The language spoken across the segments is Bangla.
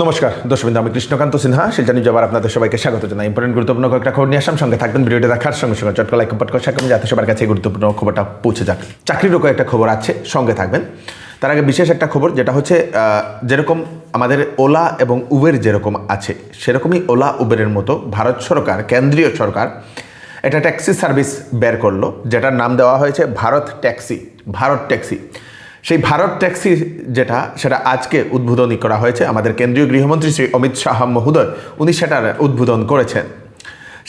নমস্কার দর্শকবৃন্দ, আমি কৃষ্ণকান্ত সিনহা শিলচর জবার আপনাদের সবাইকে স্বাগত জানাই। ইম্পর্টেন্ট গুরুত্বপূর্ণ কয়েকটা খবর নিয়ে আসাম, সঙ্গে থাকবেন। ভিডিওটি দেখার সঙ্গে সঙ্গে চটকা লাইক কমেন্ট করে থাকবেন যাতে সবার কাছে গুরুত্বপূর্ণ খবরটা পৌঁছে যাক। চাকরিরও কয়েকটা খবর আছে, সঙ্গে থাকবেন। তার আগে বিশেষ একটা খবর, যেটা হচ্ছে যেরকম আমাদের ওলা এবং উবের যেরকম আছে, সেরকমই ওলা উবেরের মতো ভারত সরকার, কেন্দ্রীয় সরকার একটা ট্যাক্সি সার্ভিস বের করলো, যেটার নাম দেওয়া হয়েছে ভারত ট্যাক্সি। ভারত ট্যাক্সি, সেই ভারত ট্যাক্সি সেটা আজকে উদ্বোধনী করা হয়েছে। আমাদের কেন্দ্রীয় গৃহমন্ত্রী শ্রী অমিত শাহ মহোদয় উনি সেটার উদ্বোধন করেছেন।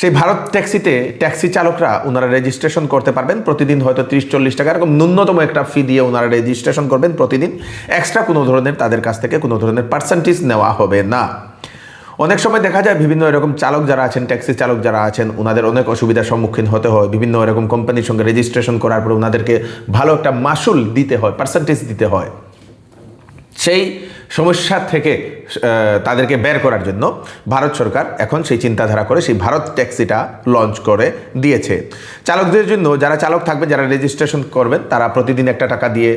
সেই ভারত ট্যাক্সিতে ট্যাক্সি চালকরা ওনারা রেজিস্ট্রেশন করতে পারবেন প্রতিদিন, হয়তো 30-40 টাকা এরকম ন্যূনতম একটা ফি দিয়ে ওনারা রেজিস্ট্রেশন করবেন প্রতিদিন। এক্সট্রা কোনো ধরনের তাদের কাছ থেকে কোনো ধরনের পার্সেন্টেজ নেওয়া হবে না। অনেক সময় দেখা যায় বিভিন্ন এরকম চালক যারা আছেন, ট্যাক্সি চালক যারা আছেন, ওনাদের অনেক অসুবিধার সম্মুখীন হতে হয়। বিভিন্ন এরকম কোম্পানির সঙ্গে রেজিস্ট্রেশন করার পরে ওনাদেরকে ভালো একটা মাসুল দিতে হয়, পার্সেন্টেজ দিতে হয়। সেই সমস্যা থেকে তাদেরকে বের করার জন্য ভারত সরকার এখন সেই চিন্তাধারা করে সেই ভারত ট্যাক্সিটা লঞ্চ করে দিয়েছে। চালকদের জন্য, যারা চালক থাকবে, যারা রেজিস্ট্রেশন করবেন, তারা প্রতিদিন একটা টাকা দিয়ে,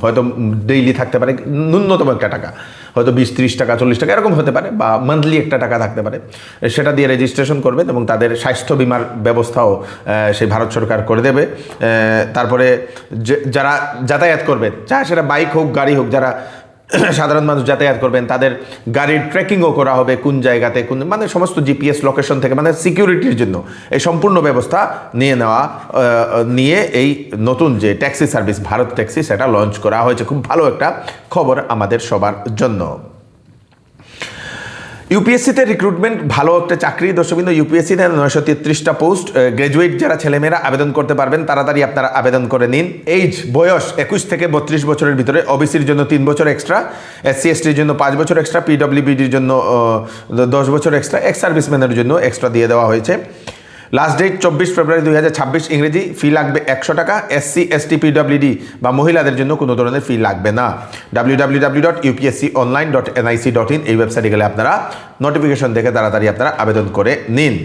হয়তো ডেইলি থাকতে পারে ন্যূনতম একটা টাকা, হয়তো 20-30 টাকা 40 টাকা এরকম হতে পারে, বা মান্থলি একটা টাকা থাকতে পারে, সেটা দিয়ে রেজিস্ট্রেশন করবেন এবং তাদের স্বাস্থ্য বিমার ব্যবস্থাও সেই ভারত সরকার করে দেবে। তারপরে যারা যাতায়াত করবেন, চাहे সেটা বাইক হোক গাড়ি হোক, যারা সাধারণ মানুষ যাতায়াত করবেন, তাদের গাড়ির ট্রেকিংও করা হবে, কোন জায়গাতে কোন, মানে সমস্ত জিপিএস লোকেশন থেকে, মানে সিকিউরিটির জন্য এই সম্পূর্ণ ব্যবস্থা নিয়ে এই নতুন যে ট্যাক্সি সার্ভিস ভারত ট্যাক্সি সেটা লঞ্চ করা হয়েছে। খুব ভালো একটা খবর আমাদের সবার জন্য। ইউপিএসসিতে রিক্রুটমেন্ট, ভালো একটা চাকরি দর্শকবৃন্দ। ইউপিএসসিতে 933টা পোস্ট, গ্র্যাজুয়েট যারা ছেলেমেয়েরা আবেদন করতে পারবেন, তাড়াতাড়ি আপনারা আবেদন করে নিন। বয়স 21 থেকে 32 বছরের ভিতরে। ওবিসির জন্য 3 বছর এক্সট্রা, SC STর জন্য 5 বছর এক্সট্রা, PWBDর জন্য 10 বছর এক্সট্রা, এক্স সার্ভিসম্যানের জন্য এক্সট্রা দিয়ে দেওয়া হয়েছে। লাস্ট ডেট 24 ফেব্রুয়ারি 2026 ইংরেজি। ফি লাগবে 100 টাকা। SC ST PWD বা মহিলাদের জন্য কোনো ধরনের ফি লাগবে না। www.upsconline.nic.in এই ওয়েবসাইটে গেলে আপনারা নোটিফিকেশন দেখে তাড়াতাড়ি আপনারা আবেদন করে নিন।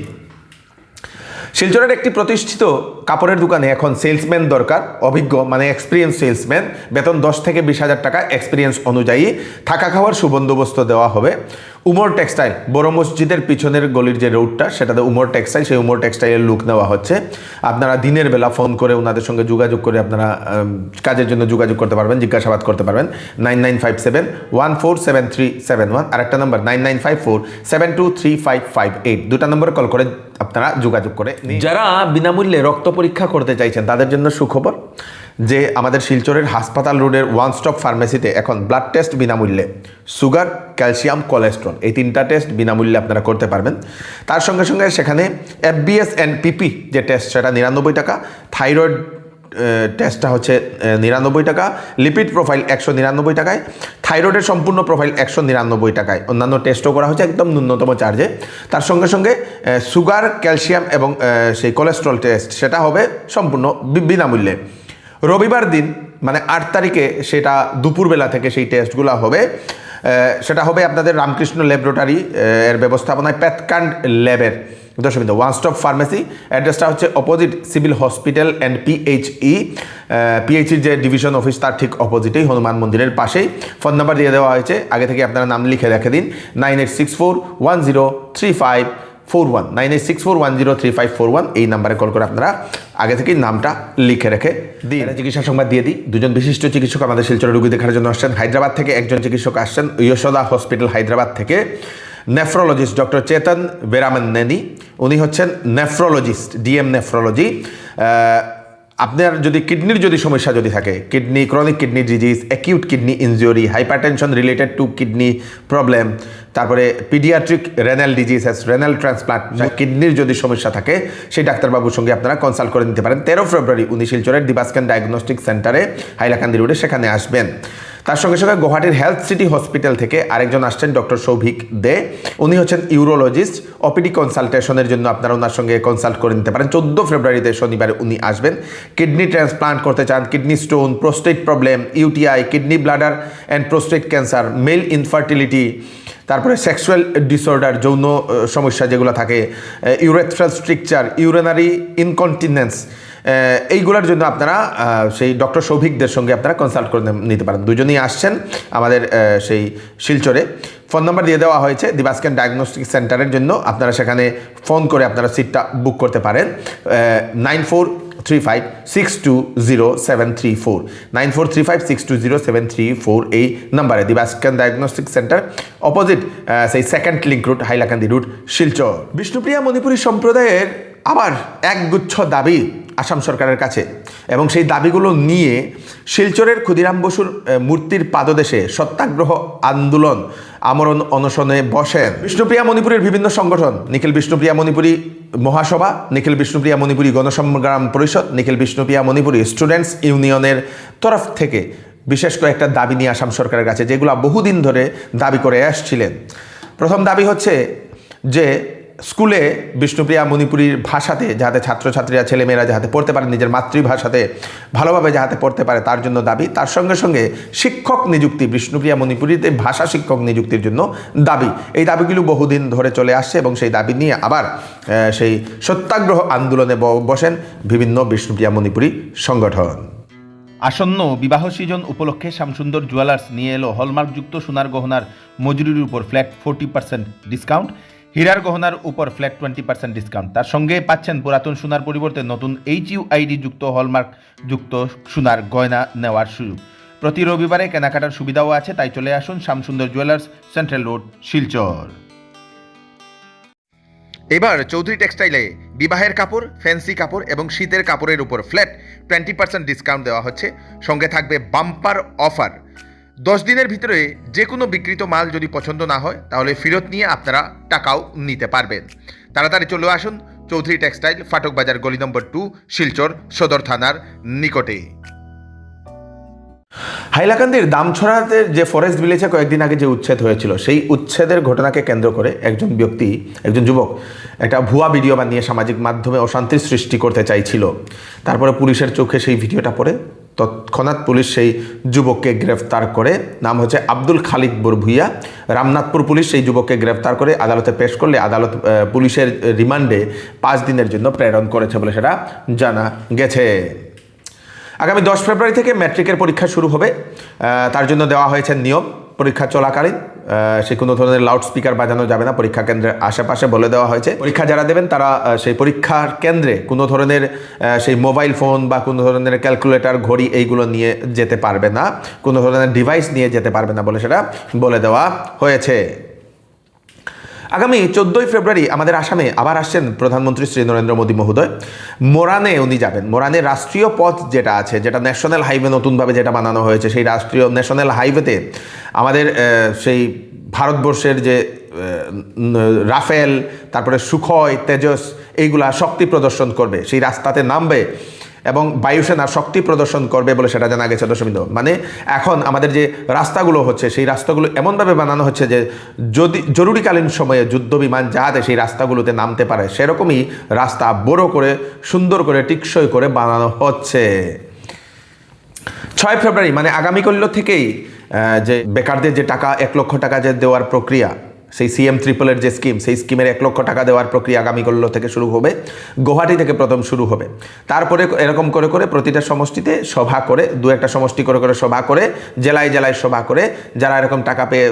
শিলচরের একটি প্রতিষ্ঠিত কাপড়ের দোকানে এখন সেলসম্যান দরকার, অভিজ্ঞ, মানে এক্সপিরিয়েন্স সেলসম্যান। বেতন 10 থেকে 20,000 টাকা, এক্সপিরিয়েন্স অনুযায়ী থাকা খাওয়ার সুবন্দোবস্ত দেওয়া হবে। উমর টেক্সটাইল, বড় মসজিদের পিছনের গলির যে রোডটা, সেটাতে উমর টেক্সটাইল, সেই উমর টেক্সটাইলের লুক নেওয়া হচ্ছে। আপনারা দিনের বেলা ফোন করে ওনাদের সঙ্গে যোগাযোগ করে আপনারা কাজের জন্য যোগাযোগ করতে পারবেন, জিজ্ঞাসাবাদ করতে পারবেন। 9957147371, আর একটা নম্বর 9954723558, দুটা নম্বরে কল করে আপনারা যোগাযোগ করে। যারা বিনামূল্যে রক্ত পরীক্ষা করতে চাইছেন তাদের জন্য সুখবর যে আমাদের শিলচরের হাসপাতাল রোডের ওয়ান স্টপ ফার্মেসিতে এখন ব্লাড টেস্ট বিনামূল্যে, সুগার, ক্যালসিয়াম, কোলেস্ট্রল, এই 3টা টেস্ট বিনামূল্যে আপনারা করতে পারবেন। তার সঙ্গে সঙ্গে সেখানে FBS and PP যে টেস্ট, সেটা 99 টাকা, থাইরয়েড টেস্টটা হচ্ছে 99 টাকা, লিপিড প্রোফাইল 199 টাকায়, থাইরয়েডের সম্পূর্ণ প্রোফাইল 199 টাকায়, অন্যান্য টেস্টও করা হচ্ছে একদম ন্যূনতম চার্জে। তার সঙ্গে সঙ্গে সুগার, ক্যালসিয়াম এবং সেই কোলেস্ট্রল টেস্ট সেটা হবে সম্পূর্ণ বিনামূল্যে। রবিবার দিন মানে 8 তারিখে সেটা দুপুরবেলা থেকে সেই টেস্টগুলো হবে। সেটা হবে আপনাদের রামকৃষ্ণ ল্যাবরেটরি এর ব্যবস্থাপনায় প্যাথকান্ড ল্যাবের দর্শকবৃন্দ, ওয়ান স্টপ ফার্মেসি। অ্যাড্রেসটা হচ্ছে অপোজিট সিভিল হসপিটাল অ্যান্ড PHEর যে ডিভিশন অফিস তার ঠিক অপোজিটেই, হনুমান মন্দিরের পাশেই। ফোন নাম্বার দিয়ে দেওয়া হয়েছে, আগে থেকে আপনারা নাম লিখে রেখে দিন। 9864103541, 9864103541 এই নাম্বারে কল করে আপনারা আগে থেকেই নামটা লিখে রেখে দিন। চিকিৎসা সংবাদ দিয়ে দিই। দুজন বিশিষ্ট চিকিৎসক আমাদের শিলচরে রোগী দেখার জন্য আসছেন। হায়দ্রাবাদ থেকে একজন চিকিৎসক আসছেন, যশোদা হসপিটাল হায়দ্রাবাদ থেকে। নেফ্রোলজিস্ট ডক্টর চেতন বেরামান্নেনি, উনি হচ্ছেন নেফ্রোলজিস্ট, DM নেফ্রোলজি। আপনার যদি কিডনির সমস্যা থাকে, kidney, chronic kidney disease, acute kidney injury, hypertension related to kidney problem, তারপরে paediatric renal diseases, renal transplant, কিডনির যদি সমস্যা থাকে সেই ডাক্তারবাবুর সঙ্গে আপনারা কনসাল্ট করে নিতে পারেন। 13 ফেব্রুয়ারি উনি শিলচরের দিবাস্কান ডায়াগনস্টিক সেন্টারে হাইলাকান্দি রোডে সেখানে আসবেন। তার সঙ্গে সঙ্গে গুয়াহাটির হেলথ সিটি হসপিটাল থেকে আরেকজন আসছেন ডক্টর সৌভিক দে, উনি হচ্ছেন ইউরোলজিস্ট। ওপিডি কনসালটেশনের জন্য আপনারা ওনার সঙ্গে কনসাল্ট করে নিতে পারেন। 14 ফেব্রুয়ারিতে শনিবারে উনি আসবেন। কিডনি ট্রান্সপ্লান্ট করতে চান, kidney stone, prostate problem, UTI, kidney bladder and prostate cancer, male infertility, তারপরে সেক্সুয়াল ডিসঅর্ডার, যৌন সমস্যা যেগুলো থাকে, ইউরেথ্রাল স্ট্রিকচার, ইউরিনারি ইনকন্টিনেন্স, এইগুলোর জন্য আপনারা সেই ডক্টর সৌভিকদের সঙ্গে আপনারা কনসাল্ট করে নিতে পারেন। দুজনেই আসছেন আমাদের সেই শিলচরে। ফোন নাম্বার দিয়ে দেওয়া হয়েছে দিবাস্কেন ডায়াগনস্টিক সেন্টারের জন্য। আপনারা সেখানে ফোন করে আপনারা সিটটা বুক করতে পারেন। 9435620734 9435620734 এই নাম্বারে দিবাস্কেন ডায়াগনস্টিক সেন্টার, অপোজিট সেই second link route, Hailakandi route, Silchar. Bishnupriya Manipuri সম্প্রদায়ের আবার একগুচ্ছ দাবি আসাম সরকারের কাছে, এবং সেই দাবিগুলো নিয়ে শিলচরের ক্ষুদিরাম বসুর মূর্তির পাদদেশে সত্যাগ্রহ আন্দোলন আমরণ অনশনে বসেন বিষ্ণুপ্রিয়া মণিপুরের বিভিন্ন সংগঠন। নিখিল বিষ্ণুপ্রিয়া মণিপুরী মহাসভা, নিখিল বিষ্ণুপ্রিয়া মণিপুরী গণসংগ্রাম পরিষদ, নিখিল বিষ্ণুপ্রিয়া মণিপুরী স্টুডেন্টস ইউনিয়নের তরফ থেকে বিশেষ কয়েকটা দাবি নিয়ে আসাম সরকারের কাছে, যেগুলো বহুদিন ধরে দাবি করে আসছিলেন। প্রথম দাবি হচ্ছে যে স্কুলে বিষ্ণুপ্রিয়া মণিপুরীর ভাষাতে যাতে ছাত্রছাত্রীরা, ছেলেমেয়েরা যাতে পড়তে পারে, নিজের মাতৃভাষাতে ভালোভাবে যাতে পড়তে পারে তার জন্য দাবি। তার সঙ্গে সঙ্গে শিক্ষক নিযুক্তি, বিষ্ণুপ্রিয়া মণিপুরীতে ভাষা শিক্ষক নিযুক্তির জন্য দাবি। এই দাবিগুলো বহুদিন ধরে চলে আসছে এবং সেই দাবি নিয়ে আবার সেই সত্যাগ্রহ আন্দোলনে বসেন বিভিন্ন বিষ্ণুপ্রিয়া মণিপুরী সংগঠন। আসন্ন বিবাহ সিজন উপলক্ষে শ্যামসুন্দর জুয়েলার্স নিয়ে এলো হলমার্কযুক্ত সোনার গহনার মজুরির উপর ফ্ল্যাট 40% ডিসকাউন্ট, হীরার গহনার উপর ফ্ল্যাট 20% ডিসকাউন্ট। তার সঙ্গে পাচ্ছেন পুরাতন সোনার পরিবর্তে নতুন HUID যুক্ত হলমার্ক যুক্ত সোনার গয়না নেওয়ার সুযোগ। প্রতি রবিবারে কেনাকাটার সুবিধাও আছে, তাই চলে আসুন Shyamsundar jewellers, central road, Silchar. এবার চৌধুরী টেক্সটাইলে বিবাহের কাপড়, ফ্যান্সি কাপড় এবং শীতের কাপড়ের উপর ফ্ল্যাট 20% ডিসকাউন্ট দেওয়া হচ্ছে। সঙ্গে থাকবে বাম্পার অফার। 10 দিনের ভিতরে যে কোনো বিক্রিত মাল যদি পছন্দ না হয় তাহলে ফেরত নিয়ে আপনারা টাকাও নিতে পারবেন। তাড়াতাড়ি চলে আসুন চৌধুরী টেক্সটাইল, ফাটক বাজার, গলি নম্বর 2, শিলচর সদর থানার নিকটে। হাইলাকান্দির দামছড়াতে যে ফরেস্ট ভিলেজে কয়েকদিন আগে যে উচ্ছেদ হয়েছিল, সেই উচ্ছেদের ঘটনাকে কেন্দ্র করে একজন যুবক একটা ভুয়া ভিডিও বানিয়ে সামাজিক মাধ্যমে অশান্তির সৃষ্টি করতে চাইছিল। তারপরে পুলিশের চোখে সেই ভিডিওটা পড়ে তৎক্ষণাৎ পুলিশ সেই যুবককে গ্রেফতার করে। নাম হচ্ছে আব্দুল খালিক বরভুইয়া। রামনাথপুর পুলিশ সেই যুবককে গ্রেফতার করে আদালতে পেশ করলে আদালত পুলিশের রিমান্ডে 5 দিনের জন্য প্রেরণ করেছে বলে সেটা জানা গেছে। আগামী 10 ফেব্রুয়ারি থেকে ম্যাট্রিকের পরীক্ষা শুরু হবে। তার জন্য দেওয়া হয়েছে নিয়ম। পরীক্ষা চলাকালীন সে কোনো ধরনের লাউড স্পিকার বাজানো যাবে না। পরীক্ষা কেন্দ্রের আশেপাশে বলে দেওয়া হয়েছে পরীক্ষা যারা দেবেন তারা সেই পরীক্ষার কেন্দ্রে কোনো ধরনের সেই মোবাইল ফোন বা কোনো ধরনের ক্যালকুলেটর, ঘড়ি এইগুলো নিয়ে যেতে পারবে না, কোনো ধরনের ডিভাইস নিয়ে যেতে পারবে না বলে সেটা বলে দেওয়া হয়েছে। আগামী 14 ফেব্রুয়ারি আমাদের আসামে আবার আসছেন প্রধানমন্ত্রী শ্রী নরেন্দ্র মোদী মহোদয়। মোরানে উনি যাবেন। মোরানে রাষ্ট্রীয় পথ যেটা আছে, যেটা ন্যাশনাল হাইওয়ে নতুনভাবে যেটা বানানো হয়েছে, সেই রাষ্ট্রীয় ন্যাশনাল হাইওয়েতে আমাদের সেই ভারতবর্ষের যে রাফেল, তারপরে সুখয়, তেজস এইগুলা শক্তি প্রদর্শন করবে, সেই রাস্তাতে নামবে এবং বায়ুসেনা শক্তি প্রদর্শন করবে বলে সেটা জানা গেছে। দর্শকবৃন্দ, মানে এখন আমাদের যে রাস্তাগুলো হচ্ছে সেই রাস্তাগুলো এমনভাবে বানানো হচ্ছে যে যদি জরুরিকালীন সময়ে যুদ্ধ বিমান যাতে সেই রাস্তাগুলোতে নামতে পারে সেরকমই রাস্তা বড় করে, সুন্দর করে, টিকসই করে বানানো হচ্ছে। 6 ফেব্রুয়ারি মানে আগামীকাল থেকেই যে বেকারদের যে টাকা 1 লক্ষ টাকা যে দেওয়ার প্রক্রিয়া, সেই CM ট্রিপলের যে স্কিম, সেই স্কিমের 1 লক্ষ টাকা দেওয়ার প্রক্রিয়া আগামীকাল থেকে শুরু হবে। গুয়াহাটি থেকে প্রথম শুরু হবে। তারপরে এরকম করে করে প্রতিটা সমষ্টিতে সভা করে, 2-1টা সমষ্টি করে করে সভা করে, জেলায় জেলায় সভা করে, যারা এরকম টাকা পেয়ে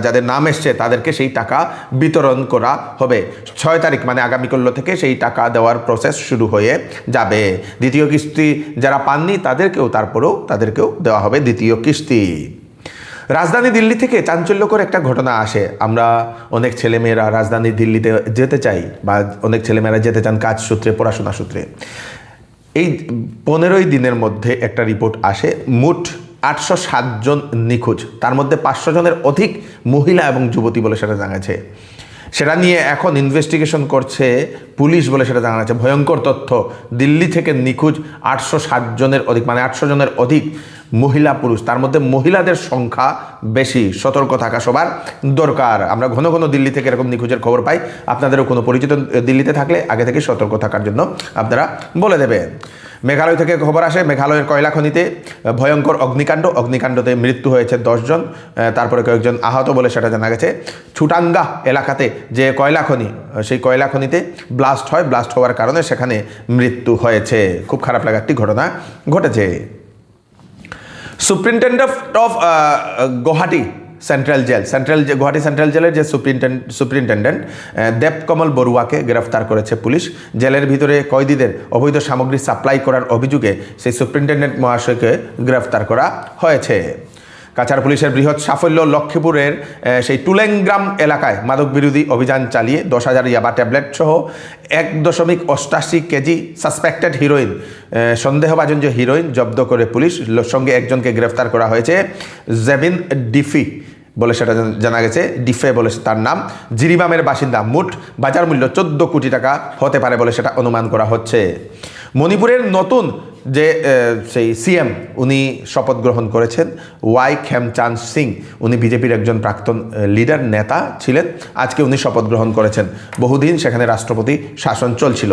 যাদের নাম এসছে তাদেরকে সেই টাকা বিতরণ করা হবে। 6 তারিখ মানে আগামীকাল থেকে সেই টাকা দেওয়ার প্রসেস শুরু হয়ে যাবে। দ্বিতীয় কিস্তি যারা পাননি তাদেরকেও দেওয়া হবে দ্বিতীয় কিস্তি। রাজধানী দিল্লি থেকে চাঞ্চল্যকর একটা ঘটনা আসে। আমরা অনেক ছেলেমেয়েরা রাজধানী দিল্লিতে যেতে চাই বা অনেক ছেলেমেয়েরা যেতে চান কাজ সূত্রে, পড়াশোনা সূত্রে। এই 15 দিনের মধ্যে একটা রিপোর্ট আসে, মোট 807 জন নিখোঁজ, তার মধ্যে 500 জনের অধিক মহিলা এবং যুবতী বলে সেটা জানা গেছে। সেটা নিয়ে এখন ইনভেস্টিগেশন করছে পুলিশ বলে সেটা জানা যাচ্ছে। ভয়ঙ্কর তথ্য, দিল্লি থেকে নিখোঁজ 807 জনের অধিক, মানে 800 জনের অধিক মহিলা পুরুষ, তার মধ্যে মহিলাদের সংখ্যা বেশি। সতর্ক থাকা সবার দরকার। আমরা ঘন ঘন দিল্লি থেকে এরকম নিখোঁজের খবর পাই। আপনাদেরও কোনো পরিচিত দিল্লিতে থাকলে আগে থেকে সতর্ক থাকার জন্য আপনারা বলে দেবেন। মেঘালয় থেকে খবর আসে, মেঘালয়ের কয়লা খনিতে ভয়ঙ্কর অগ্নিকাণ্ডতে মৃত্যু হয়েছে 10 জন, তারপরে কয়েকজন আহত বলে সেটা জানা গেছে। ছুটাঙ্গা এলাকাতে যে কয়লা খনি, সেই কয়লা খনিতে ব্লাস্ট হয়, ব্লাস্ট হওয়ার কারণে সেখানে মৃত্যু হয়েছে। খুব খারাপ লাগা একটি ঘটনা ঘটেছে। Superintendent of Guwahati Guwahati central জেলের যে সুপ্রিনটেন্ডেন্ট দেবকমল বড়ুয়াকে গ্রেফতার করেছে পুলিশ। জেলের ভিতরে কয়েদিদের অবৈধ সামগ্রী সাপ্লাই করার অভিযোগে সেই সুপ্রিনটেন্ডেন্ট মহাশয়কে গ্রেফতার করা হয়েছে। কাছাড় পুলিশের বৃহৎ সাফল্য, লক্ষ্মীপুরের সেই টুলেংগ্রাম এলাকায় মাদক বিরোধী অভিযান চালিয়ে 10,000 ইয়াবা ট্যাবলেট সহ 1.88 কেজি সাসপেক্টেড হিরোইন, সন্দেহভাজন যে হিরোইন জব্দ করে পুলিশ। সঙ্গে একজনকে গ্রেফতার করা হয়েছে, জেবিন ডিফি বলে সেটা জানা গেছে, ডিফে বলে তার নাম, জিরিবামের বাসিন্দা। মোট বাজার মূল্য 14 কোটি টাকা হতে পারে বলে সেটা অনুমান করা হচ্ছে। মণিপুরের নতুন যে সেই সিএম উনি শপথ গ্রহণ করেছেন, ওয়াই খেমচাঁদ সিং। উনি বিজেপির একজন প্রাক্তন লিডার নেতা ছিলেন। আজকে উনি শপথ গ্রহণ করেছেন। বহুদিন সেখানে রাষ্ট্রপতি শাসন চলছিল।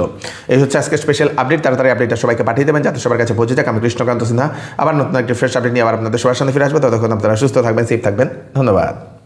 এই হচ্ছে আজকে স্পেশাল আপডেট। তাড়াতাড়ি আপডেটটা সবাইকে পাঠিয়ে দেবেন যাতে সবার কাছে পৌঁছে যাক। আমি কৃষ্ণকান্ত সিনহা আবার নতুন একটি ফ্রেশ আপডেট নিয়ে আবার আপনাদের সবার সামনে ফিরে আসবো। ততক্ষণ আপনারা সুস্থ থাকবেন, সেফ থাকবেন। ধন্যবাদ।